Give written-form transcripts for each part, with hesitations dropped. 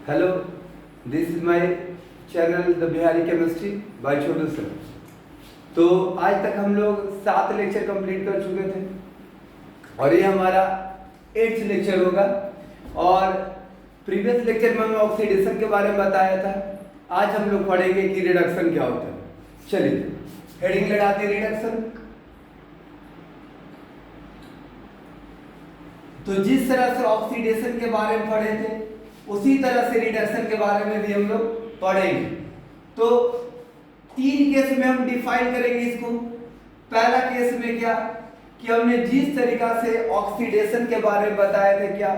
Hello, this is my channel the Bihari chemistry bye Chhotu sir. तो आज तक हम लोग 7 लेक्चर कंप्लीट कर चुके थे और ये हमारा 8th लेक्चर होगा। और प्रीवियस लेक्चर में हमें ऑक्सीडेशन के बारे में बताया था। आज हम लोग पढ़ेंगे कि रिडक्शन क्या होता है। चलिए हेडिंग लगाते हैं रिडक्शन। तो जिस तरह से ऑक्सीडेशन के बारे में पढ़े थे उसी तरह से रिडक्शन के बारे में भी हम लोग पढ़ेंगे। तो 3 केस में हम डिफाइन करेंगे इसको। पहला केस में क्या कि हमने जिस तरीका से ऑक्सीडेशन के बारे में बताया था क्या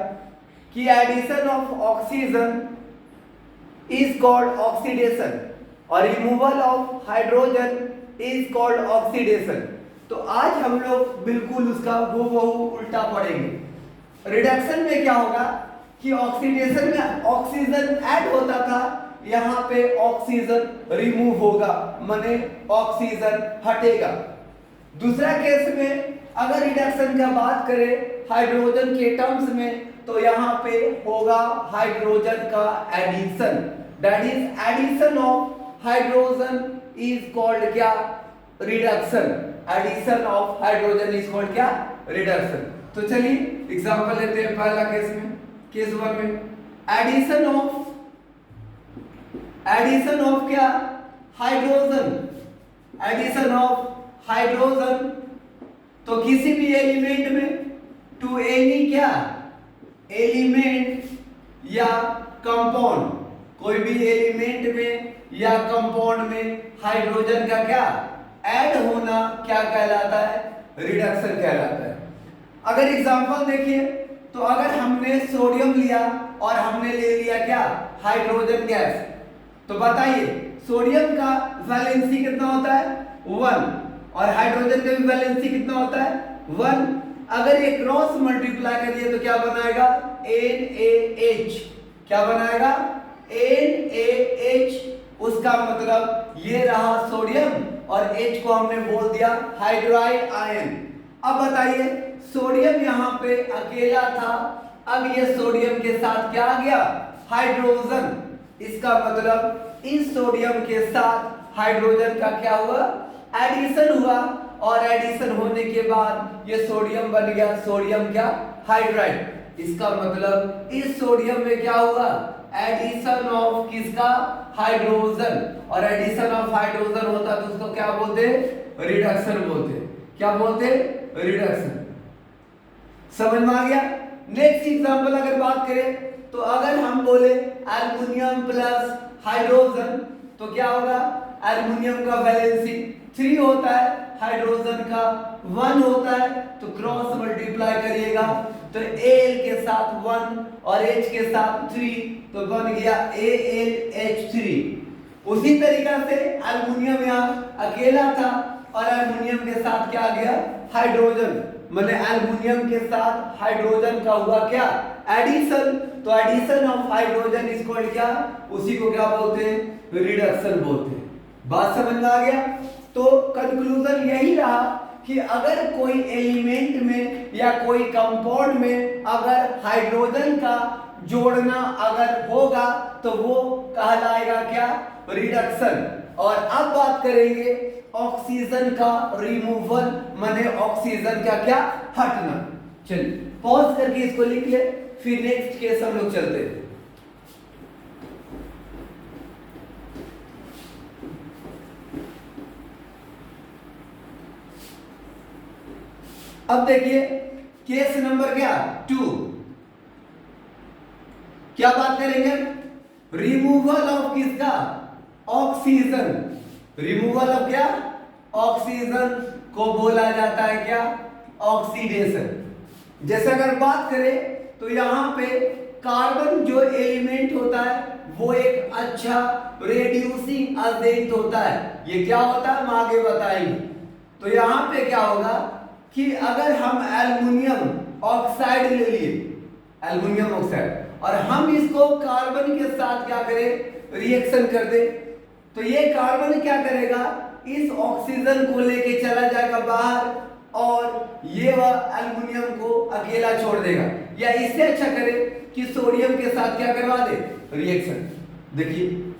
कि addition of oxygen is called oxidation और removal of hydrogen is called oxidation. तो आज हम लोग बिल्कुल उसका हूबहू उल्टा पढ़ेंगे। रिडक्शन में क्या होगा कि ऑक्सीडेशन में ऑक्सीजन ऐड होता था, यहाँ पे ऑक्सीजन रिमूव होगा, माने ऑक्सीजन हटेगा। दूसरा केस में अगर रिडक्शन का बात करें हाइड्रोजन के टर्म्स में तो यहाँ पे होगा हाइड्रोजन का addition, that is addition of hydrogen is called क्या, reduction. Addition of hydrogen is called क्या, रिडक्शन। तो चलिए एग्जांपल लेते हैं। पहला केस में, केस 1 में एडिशन ऑफ क्या, हाइड्रोजन, एडिशन ऑफ हाइड्रोजन। तो किसी भी एलिमेंट में टू एनी क्या, एलिमेंट या कंपाउंड, कोई भी एलिमेंट में या कंपाउंड में हाइड्रोजन का क्या ऐड होना क्या कहलाता है, रिडक्शन कहलाता है। अगर एग्जांपल देखिए तो अगर हमने सोडियम लिया और हमने ले लिया क्या, हाइड्रोजन गैस, तो बताइए सोडियम का वैलेंसी कितना होता है, 1, और हाइड्रोजन का भी वैलेंसी कितना होता है, 1। अगर ये क्रॉस मल्टीप्लाई करिए तो क्या बनाएगा, NaH। क्या बनाएगा, NaH। उसका मतलब ये रहा सोडियम और H को हमने बोल दिया हाइड्राइड आयन। अब बताइए सोडियम यहाँ पे अकेला था, अब ये सोडियम के साथ क्या आ गया, हाइड्रोजन। इसका मतलब इस सोडियम के साथ हाइड्रोजन का क्या हुआ, एडिशन हुआ, और एडिशन होने के बाद ये सोडियम बन गया सोडियम क्या, हाइड्राइड। इसका मतलब इस सोडियम में क्या हुआ, एडिशन ऑफ किसका, हाइड्रोजन। और एडिशन ऑफ हाइड्रोजन होता तो उसको क्या बोलते, रिडक्शन बोलते। क्या बोलते, रिडक्शन। समझ में आ गया। नेक्स्ट एग्जांपल अगर बात करें तो अगर हम बोले एल्युमिनियम प्लस हाइड्रोजन तो क्या होगा, एल्युमिनियम का वैलेंसी 3 होता है, हाइड्रोजन का 1 होता है। तो क्रॉस मल्टीप्लाई करिएगा तो Al के साथ 1 और H के साथ 3 तो बन गया AlH3। उसी तरीका से एल्युमिनियम यहाँ अकेला था और एल्युमिनियम के साथ क्या आ गया, हाइड्रोजन, मतलब एल्युमिनियम के साथ हाइड्रोजन का हुआ क्या, एडिशन। तो addition of hydrogen is called क्या, उसी को क्या बोलते हैं, रिडक्शन बोलते हैं। बात समझ में आ गया। तो कंक्लूजन यही रहा कि अगर कोई एलिमेंट में या कोई कंपाउंड में अगर हाइड्रोजन का जोड़ना अगर होगा तो वो कहलाएगा क्या, रिडक्शन। और अब बात करेंगे ऑक्सीजन का रिमूवल, माने ऑक्सीजन का क्या, हटना। चलिए पॉज करके इसको लिख ले, फिर नेक्स्ट केस हम लोग चलते हैं। अब देखिए केस नंबर क्या, 2। क्या बात करेंगे, रिमूवल ऑफ किसका, ऑक्सीजन। रिमूवल ऑफ क्या, ऑक्सीजन को बोला जाता है क्या, ऑक्सीडेशन। जैसे अगर बात करें तो यहाँ पे कार्बन जो एलिमेंट होता है वो एक अच्छा रेड्यूसिंग एजेंट होता है। ये क्या होता है हम आगे बताएंगे। तो यहाँ पे क्या होगा कि अगर हम एल्युमिनियम ऑक्साइड ले लिए, एल्युमिनियम ऑक्साइड, और हम इसको कार्बन के साथ क्या करें, रिएक्शन कर दे, तो ये कार्बन क्या करेगा, इस ऑक्सीजन को लेके चला जाएगा बाहर और ये वह एल्युमिनियम को अकेला छोड़ देगा। या इससे अच्छा करें कि सोडियम के साथ क्या करवा दे, रिएक्शन। देखिए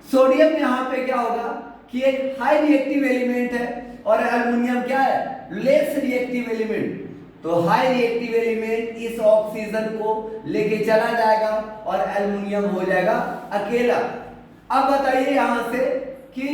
सोडियम यहाँ पे क्या होगा कि एक हाई रिएक्टिव एलिमेंट है और एल्युमिनियम क्या है, लेस रिएक्टिव एलिमेंट। तो हाई रिएक्टिव एलिमेंट इस ऑक्सीजन को लेके चला जाएगा और एल्युमिनियम हो जाएगा अकेला। अब बताइए यहां से कि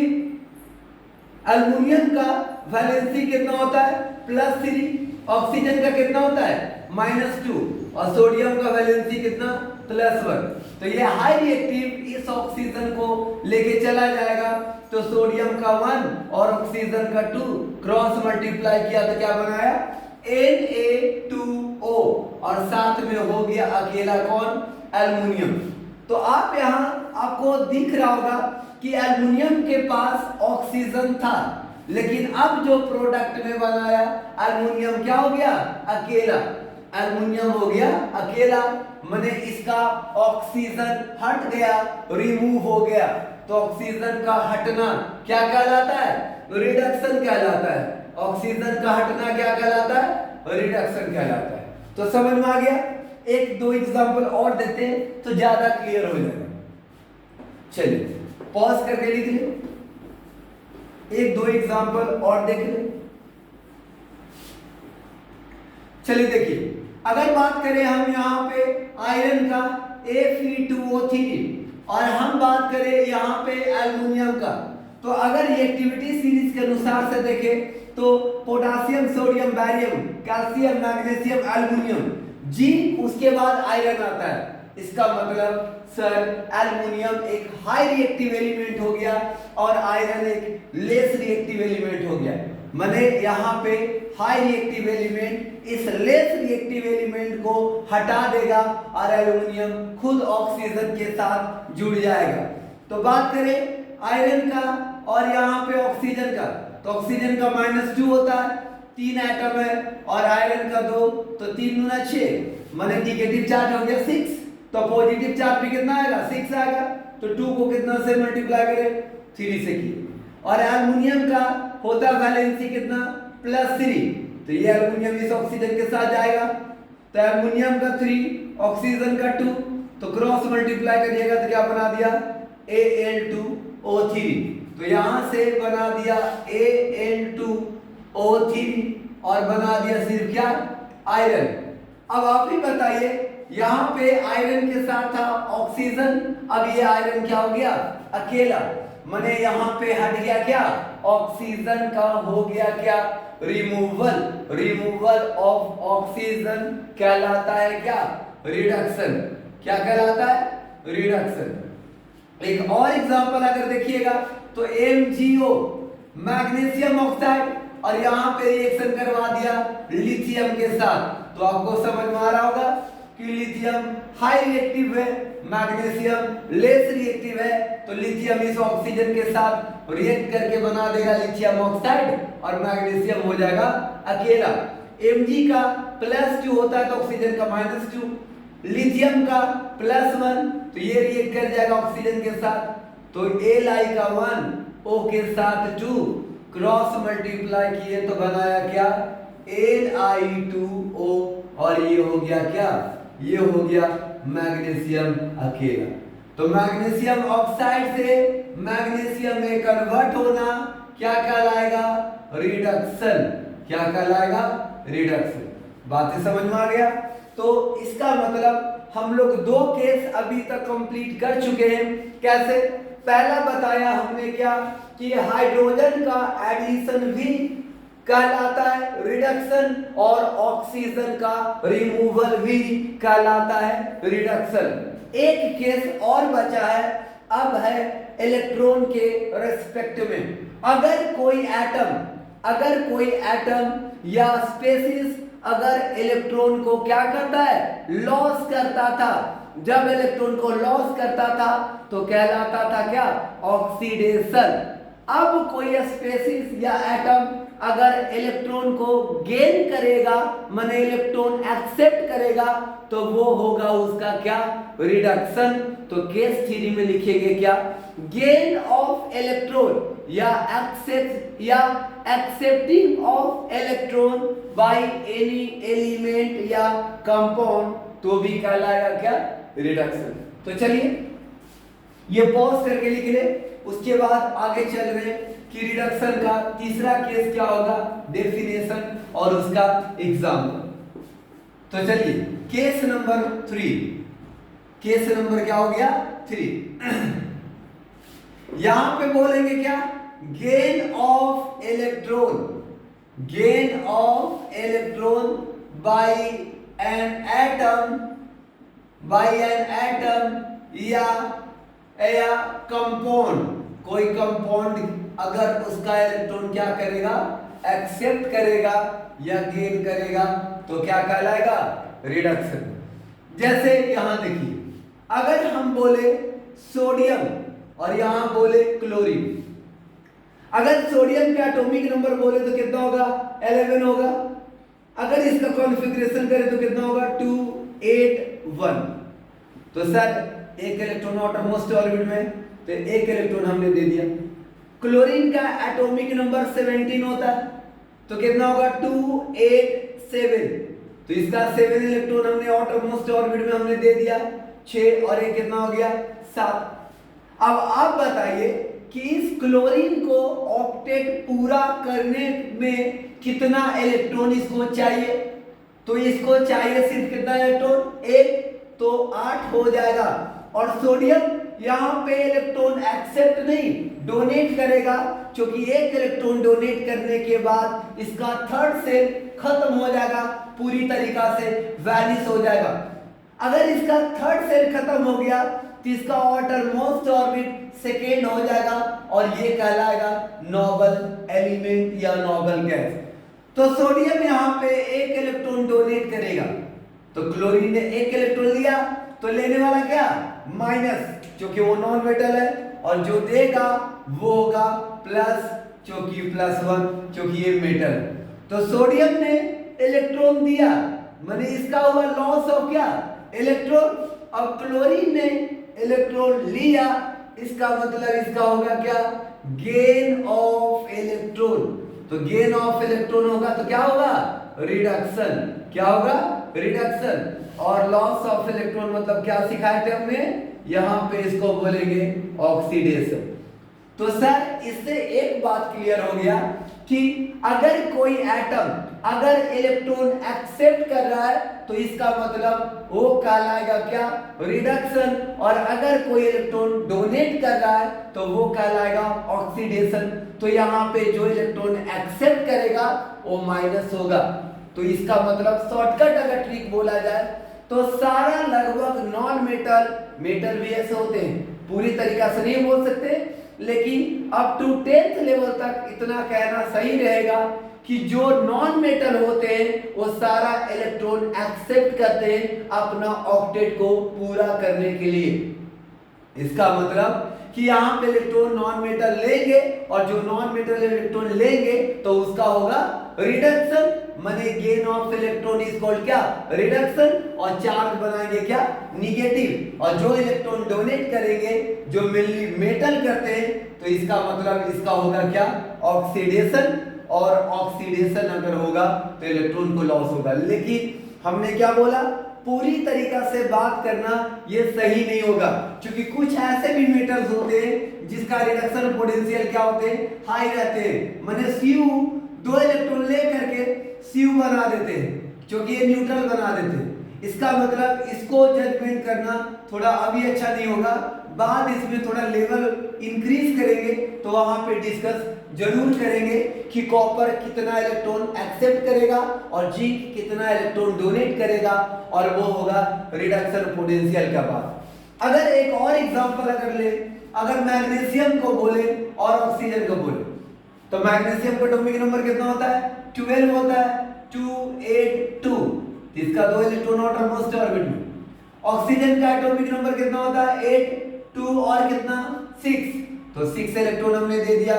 एल्युमिनियम का वैलेंसी कितना होता है, +3, ऑक्सीजन का कितना होता है, -2, और सोडियम का वैलेंसी कितना, +1। तो ये हाई रिएक्टिव इस ऑक्सीजन को लेके चला जाएगा, तो सोडियम का 1 और ऑक्सीजन का 2 क्रॉस मल्टीप्लाई किया तो क्या बनाया, Na2O, और साथ में हो गया अकेला कौन, एल्युमिनियम। तो आप यहाँ आपको दिख रहा होगा कि एल्युमिनियम के पास ऑक्सीजन था, लेकिन अब जो प्रोडक्ट में बनाया एल्युमिनियम क्या हो गया, अकेला। एल्युमिनियम हो गया अकेला, माने इसका ऑक्सीजन हट गया, रिमूव हो गया। तो ऑक्सीजन का हटना क्या कहलाता है, रिडक्शन कहलाता है। ऑक्सीजन का हटना क्या कहलाता है, रिडक्शन कहलाता है। तो समझ में आ गया। एक दो एग्जांपल और देते हैं तो ज्यादा क्लियर हो जाएगा। चलिए पॉज करके लिख ले, एक दो एग्जांपल और देख ले। चलिए देखिए, अगर बात करें हम यहाँ पे आयरन का Fe2O3 और हम बात करें यहाँ पे एल्युमिनियम का, तो अगर रिएक्टिविटी सीरीज के अनुसार से देखें तो potassium, sodium, barium, calcium, magnesium, aluminium, जी उसके बाद आयरन आता है। इसका मतलब सर एल्युमिनियम एक हाई रिएक्टिव एलिमेंट हो गया और आयरन एक लेस रिएक्टिव एलिमेंट हो गया। माने यहाँ पे हाई रिएक्टिव एलिमेंट इस लेस रिएक्टिव एलिमेंट को हटा देगा और एल्युमिनियम खुद ऑक्सीजन के साथ जुड़ जाएगा। तो बात करें आयरन का और यहाँ पे ऑक्सीजन का, तो ऑक्सीजन का -2 होता है, 3 एटम है, और आयरन का 2, तो 3 × 6 माने नेगेटिव चार्ज हो गया 6। तो पॉजिटिव चार्ज भी कितना आएगा, 6 आएगा। तो 2 को कितना से मल्टीप्लाई करें, 3 से किए। और एल्युमिनियम का होता है वैलेंसी कितना, +3, तो ये एल्युमिनियम इस ऑक्सीजन के साथ जाएगा। तो एल्युमिनियम का 3, ऑक्सीजन का 2, तो क्रॉस मल्टीप्लाई करिएगा तो क्या बना दिया, Al2O3। तो यहां से बना दिया Al2O3 और बना दिया सिर्फ क्या, आयरन। अब आप ही बताइए, यहाँ पे आयरन के साथ था ऑक्सीजन, अब ये आयरन क्या हो गया, अकेला। माने यहाँ पे हट गया क्या, ऑक्सीजन का हो गया क्या, रिमूवल। रिमूवल ऑफ ऑक्सीजन कहलाता है क्या, रिडक्शन। क्या कहलाता है, रिडक्शन। एक और एग्जांपल अगर देखिएगा तो MgO, मैग्नीशियम ऑक्साइड, और यहाँ पे रिएक्शन करवा दिया लिथियम के साथ। तो आपको समझ में आ रहा होगा कि लिथियम हाई रिएक्टिव है, मैग्नीशियम लेस रिएक्टिव है। तो लिथियम इस ऑक्सीजन के साथ रिएक्ट करके बना देगा लिथियम ऑक्साइड और मैग्नीशियम हो जाएगा अकेला। Mg का +2 होता है तो ऑक्सीजन का -2, लिथियम का +1, तो ये रिएक्ट कर जाएगा ऑक्सीजन के साथ। तो Li का 1, O के साथ 2, क्रॉस मल्टीप्लाई किए तो बनाया क्या, Li2O, और ये हो गया क्या, ये हो गया मैग्नीशियम अकेला। तो मैग्नीशियम ऑक्साइड से मैग्नीशियम में कन्वर्ट होना क्या कहलाएगा, रिडक्शन। क्या कहलाएगा, रिडक्शन। बातें समझ में आ गया। तो इसका मतलब हम लोग 2 केस अभी तक कंप्लीट कर चुके हैं। कैसे, पहला बताया हमने क्या कि हाइड्रोजन का एडिशन भी कहलाता है रिडक्शन और ऑक्सीजन का रिमूवल भी कहलाता है रिडक्शन। एक केस और बचा है, अब है इलेक्ट्रॉन के रेस्पेक्ट में। अगर कोई एटम या स्पेसिस अगर इलेक्ट्रॉन को क्या करता है, लॉस करता था, जब इलेक्ट्रॉन को लॉस करता था तो कहलाता था क्या, ऑक्सीडेशन। अब कोई स्पेसिस या एटम अगर इलेक्ट्रॉन को गेन करेगा, माने इलेक्ट्रॉन एक्सेप्ट करेगा, तो वो होगा उसका क्या, रिडक्शन। तो केस थ्योरी में लिखेंगे क्या, गेन ऑफ इलेक्ट्रॉन या accepting of electron by any element या कंपाउंड तो भी कहलाएगा क्या, रिडक्शन। तो चलिए ये पॉज करके लिख ले, उसके बाद आगे चल रहे कि रिडक्शन का तीसरा केस क्या होगा, डेफिनेशन और उसका एग्जाम्पल। तो चलिए केस नंबर 3, केस नंबर क्या हो गया 3। यहां पे बोलेंगे क्या, gain of electron, gain of electron by an atom, by an atom या कंपाउंड, कोई कंपाउंड अगर उसका इलेक्ट्रॉन क्या करेगा, एक्सेप्ट करेगा या गेन करेगा, तो क्या कहलाएगा, रिडक्शन। जैसे यहां देखिए, अगर हम बोले सोडियम और यहां बोले क्लोरीन, अगर सोडियम का एटॉमिक नंबर बोले तो कितना होगा, 11 होगा। अगर इसका कॉन्फ़िगरेशन करें तो कितना होगा, 281। तो सर एक इलेक्ट्रॉन आउटर मोस्ट ऑर्बिट में, तो एक इलेक्ट्रॉन हमने दे दिया। क्लोरीन का एटॉमिक नंबर 17 होता है, तो कितना होगा, 287। तो इसका 7 इलेक्ट्रॉन हमने आउटर मोस्ट ऑर्बिट में हमने दे दिया 6, और एक कितना हो गया, 7। अब आप बताइए कि इस क्लोरीन को ऑक्टेट पूरा करने में कितना इलेक्ट्रॉन इसको चाहिए। तो इसको चाहिए सिर्फ कितना इलेक्ट्रॉन, 1, तो 8 हो जाएगा। और सोडियम यहां पे इलेक्ट्रॉन एक्सेप्ट नहीं, डोनेट करेगा, क्योंकि एक इलेक्ट्रॉन डोनेट करने के बाद इसका थर्ड सेल खत्म हो जाएगा, पूरी तरीका से वैनिश हो जाएगा। अगर इसका थर्ड सेल खत्म हो गया तो इसका आउटर मोस्ट ऑर्बिट सेकेंड हो जाएगा, और ये कहलाएगा नोबल एलिमेंट या नोबल गैस। तो सोडियम यहां पे एक इलेक्ट्रॉन डोनेट करेगा, तो क्लोरीन ने एक इलेक्ट्रॉन लिया, तो लेने वाला क्या, माइनस, क्योंकि वो नॉन मेटल है, और जो देगा वो होगा प्लस, क्योंकि +1, क्योंकि ये मेटल। तो सोडियम ने इलेक्ट्रॉन दिया, माने इसका हुआ लॉस ऑफ क्या, इलेक्ट्रॉन। अब क्लोरीन ने इलेक्ट्रॉन लिया, इसका मतलब इसका होगा क्या, गेन ऑफ इलेक्ट्रॉन। तो गेन ऑफ इलेक्ट्रॉन होगा तो क्या होगा, रिडक्शन। क्या होगा, रिडक्शन। और लॉस ऑफ इलेक्ट्रॉन मतलब क्या सिखाए थे हमने, यहां पे इसको बोलेंगे ऑक्सीडेशन। तो सर इससे एक बात क्लियर हो गया कि अगर कोई एटम अगर इलेक्ट्रॉन एक्सेप्ट कर रहा है तो इसका मतलब वो कहलाएगा क्या, रिडक्शन। और अगर कोई इलेक्ट्रॉन डोनेट कर रहा है तो वो कहलाएगा ऑक्सीडेशन। तो यहाँ पे जो इलेक्ट्रॉन एक्सेप्ट करेगा वो माइनस होगा। तो इसका मतलब शॉर्टकट अगर ट्रिक बोला जाए तो सारा लगभग नॉन मेटल, मेटल भी ऐसे होते हैं, पूरी तरीका से नहीं बोल सकते, लेकिन अप टू 10th लेवल तक इतना कहना सही रहेगा कि जो नॉन मेटल होते हैं वो सारा इलेक्ट्रॉन एक्सेप्ट करते हैं अपना ऑक्टेट को पूरा करने के लिए। इसका मतलब कि यहाँ पे इलेक्ट्रॉन नॉन मेटल लेंगे और जो नॉन मेटल इलेक्ट्रॉन लेंगे तो उसका होगा रिडक्शन, माने gain of electron is called क्या, रिडक्शन। और चार्ज बनाएंगे क्या, निगेटिव। और जो इलेक्ट्रॉन डोनेट करेंगे जो मेनली मेटल करते हैं तो इसका मतलब इसका होगा क्या, ऑक्सीडेशन। और ऑक्सीडेशन अगर होगा तो इलेक्ट्रॉन को लॉस होगा। लेकिन हमने क्या बोला, पूरी तरीका से बात करना ये सही नहीं होगा, क्योंकि कुछ ऐसे भी मेटल्स होते हैं जिसका रिडक्शन पोटेंशियल क्या होते हैं, हाई रहते हैं। माने Cu 2 इलेक्ट्रॉन ले करके Cu बना देते हैं, क्योंकि ये न्यूट्रल बना देते हैं। इसका मतलब इसको जजमेंट करना थोड़ा अभी अच्छा नहीं होगा, बाद इसमें थोड़ा लेवल इंक्रीज करेंगे तो वहां पे डिस्कस जरूर करेंगे कि कॉपर कितना इलेक्ट्रॉन एक्सेप्ट करेगा और जिंक कितना इलेक्ट्रॉन डोनेट करेगा, और वो होगा रिडक्शन पोटेंशियल का बात। अगर एक और एग्जांपल अगर ले, अगर मैग्नीशियम को बोले और ऑक्सीजन को बोले तो मैग्नीशियम का एटॉमिक नंबर कितना होता है, 12 होता है, 282। इसका 2 इलेक्ट्रॉन आउटर मोस्ट ऑर्बिट में। ऑक्सीजन का एटॉमिक नंबर कितना होता है, 8, 2 और कितना 6, तो 6 इलेक्ट्रॉन हमने दे दिया।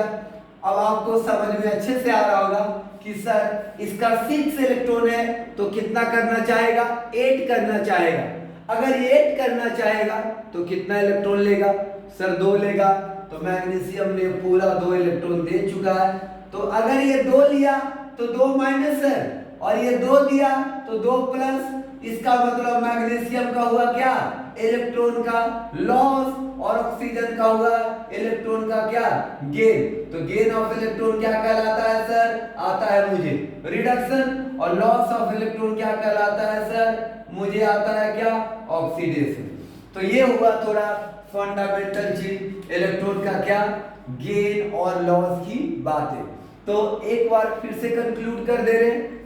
अब आपको समझ में अच्छे से आ रहा होगा कि सर इसका 6 इलेक्ट्रॉन है तो कितना करना चाहेगा, 8 करना चाहेगा। अगर 8 करना चाहेगा तो कितना इलेक्ट्रॉन लेगा, सर 2 लेगा। तो मैग्नीशियम ने पूरा 2 इलेक्ट्रॉन दे चुका है। तो अगर ये 2 लिया तो 2 माइनस है, और ये 2 दिया तो 2 प्लस, इसका मतलब मैग्नीशियम का हुआ क्या, इलेक्ट्रॉन का लॉस, और ऑक्सीजन का हुआ इलेक्ट्रॉन का क्या, गेन। तो गेन ऑफ इलेक्ट्रॉन क्या कहलाता है सर, आता है मुझे रिडक्शन, और लॉस ऑफ इलेक्ट्रॉन क्या कहलाता है सर, मुझे आता है क्या, ऑक्सीडेशन। तो ये हुआ थोड़ा फंडामेंटल चीज, इलेक्ट्रॉन का क्या, गेन और लॉस की बातें। तो एक बार फिर से कंक्लूड कर दे रहे हैं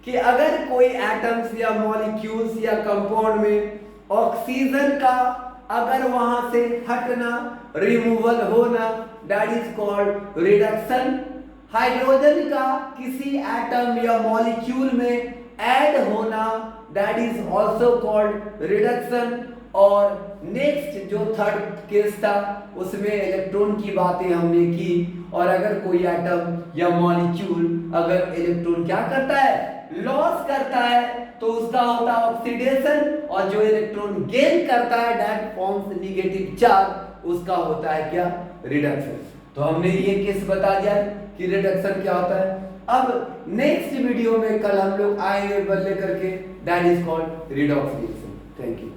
कि अगर कोई एटम्स या मॉलिक्यूल्स या कंपाउंड में ऑक्सीजन का अगर वहां से हटना, रिमूवल होना, that is called reduction. Hydrogen का किसी एटम या मॉलिक्यूल में ऐड होना, that is also called reduction. और नेक्स्ट जो थर्ड केस था उसमें इलेक्ट्रॉन की बातें हमने की, और अगर कोई एटम या मॉलिक्यूल अगर इलेक्ट्रॉन क्या करता है, लॉस करता है, तो उसका होता है ऑक्सीडेशन, और जो इलेक्ट्रॉन गेन करता है दैट फॉर्म्स नेगेटिव चार्ज, उसका होता है क्या, रिडक्शन। तो हमने ये केस बता दिया कि रिडक्शन क्या होता है। अब नेक्स्ट वीडियो में कल हम लोग आएंगे बदले करके, that is called redox reaction. Thank you.